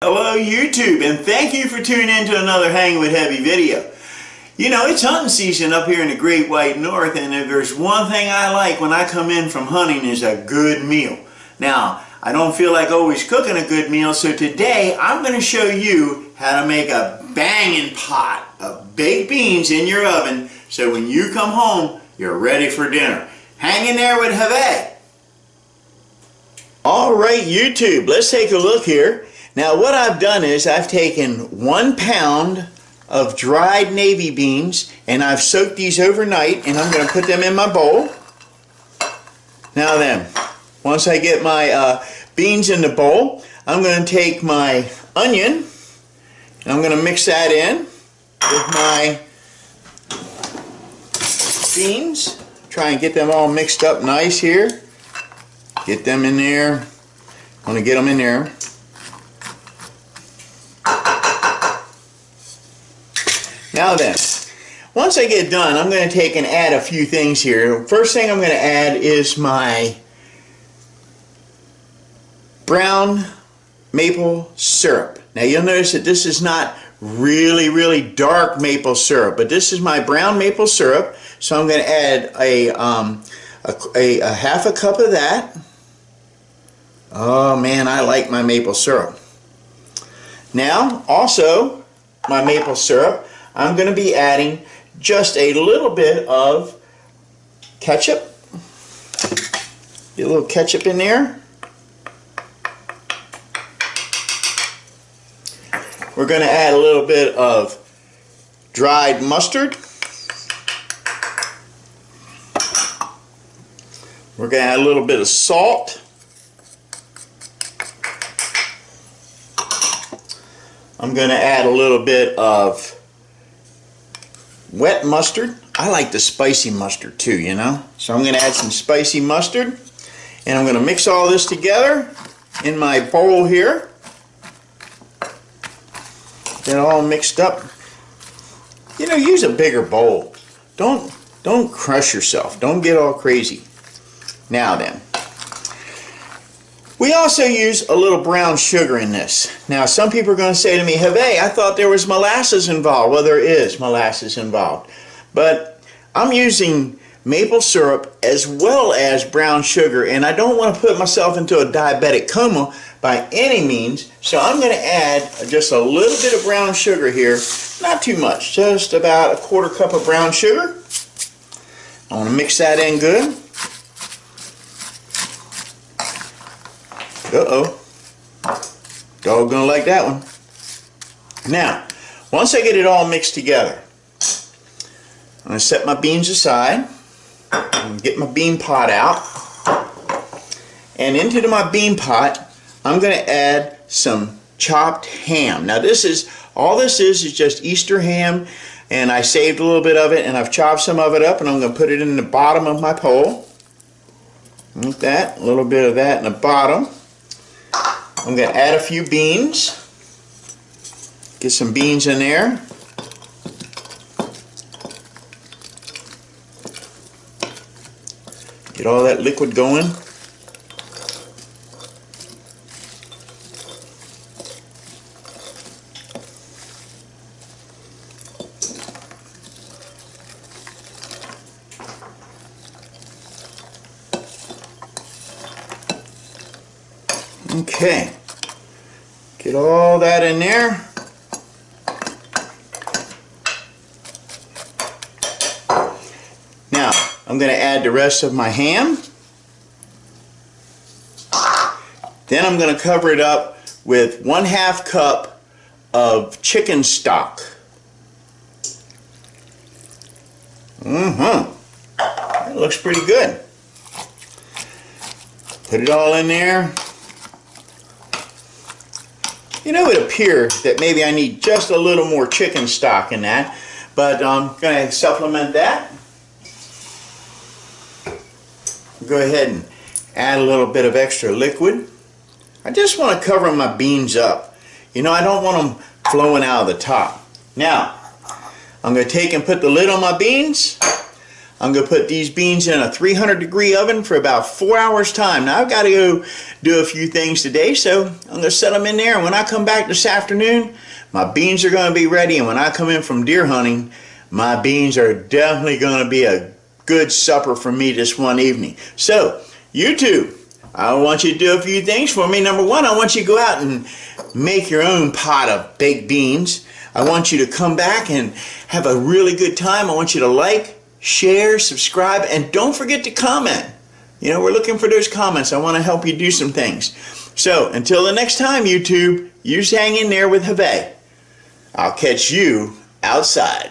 Hello YouTube, and thank you for tuning in to another Hanging with Heavy video. You know, it's hunting season up here in the Great White North, and if there's one thing I like when I come in from hunting is a good meal. Now, I don't feel like always cooking a good meal, so today I'm going to show you how to make a banging pot of baked beans in your oven so when you come home, you're ready for dinner. Hang in there with Javier. Alright YouTube, let's take a look here. Now what I've done is I've taken 1 pound of dried navy beans and I've soaked these overnight, and I'm going to put them in my bowl. Now then, once I get my beans in the bowl, I'm going to take my onion and I'm going to mix that in with my beans. Try and get them all mixed up nice here. Get them in there. I want to get them in there. Now then, once I get done, I'm going to take and add a few things here. First thing I'm going to add is my brown maple syrup. Now you'll notice that this is not really dark maple syrup, but this is my brown maple syrup. So I'm going to add a half a cup of that. Oh man, I like my maple syrup. Now, also, my maple syrup, I'm going to be adding just a little bit of ketchup. Get a little ketchup in there. We're going to add a little bit of dried mustard. We're going to add a little bit of salt. I'm going to add a little bit of wet mustard. I like the spicy mustard too, you know. So I'm going to add some spicy mustard, and I'm going to mix all this together in my bowl here. Get it all mixed up. You know, use a bigger bowl. Don't crush yourself. Don't get all crazy. Now then, we also use a little brown sugar in this. Now some people are going to say to me, Javier, I thought there was molasses involved. Well, there is molasses involved. But I'm using maple syrup as well as brown sugar, and I don't want to put myself into a diabetic coma by any means. So I'm going to add just a little bit of brown sugar here. Not too much, just about a quarter cup of brown sugar. I want to mix that in good. Uh-oh. Dog gonna like that one. Now, once I get it all mixed together, I'm gonna set my beans aside and get my bean pot out. And into my bean pot, I'm gonna add some chopped ham. Now all this is just Easter ham, and I saved a little bit of it and I've chopped some of it up, and I'm gonna put it in the bottom of my bowl. Like that, a little bit of that in the bottom. I'm going to add a few beans. Get some beans in there. Get all that liquid going. Okay, get all that in there. Now, I'm going to add the rest of my ham. Then I'm going to cover it up with 1/2 cup of chicken stock. That looks pretty good. Put it all in there. You know, it appears that maybe I need just a little more chicken stock in that, but I'm going to supplement that. Go ahead and add a little bit of extra liquid. I just want to cover my beans up. You know, I don't want them flowing out of the top. Now, I'm going to take and put the lid on my beans. I'm going to put these beans in a 300-degree oven for about 4 hours time. Now I've got to go do a few things today, so I'm going to set them in there, and when I come back this afternoon, my beans are going to be ready, and when I come in from deer hunting, my beans are definitely going to be a good supper for me this one evening. So, YouTube, I want you to do a few things for me. Number one, I want you to go out and make your own pot of baked beans. I want you to come back and have a really good time. I want you to like, share, subscribe, and don't forget to comment. You know, we're looking for those comments. I want to help you do some things. So, until the next time, YouTube, you just hang in there with Hervé. I'll catch you outside.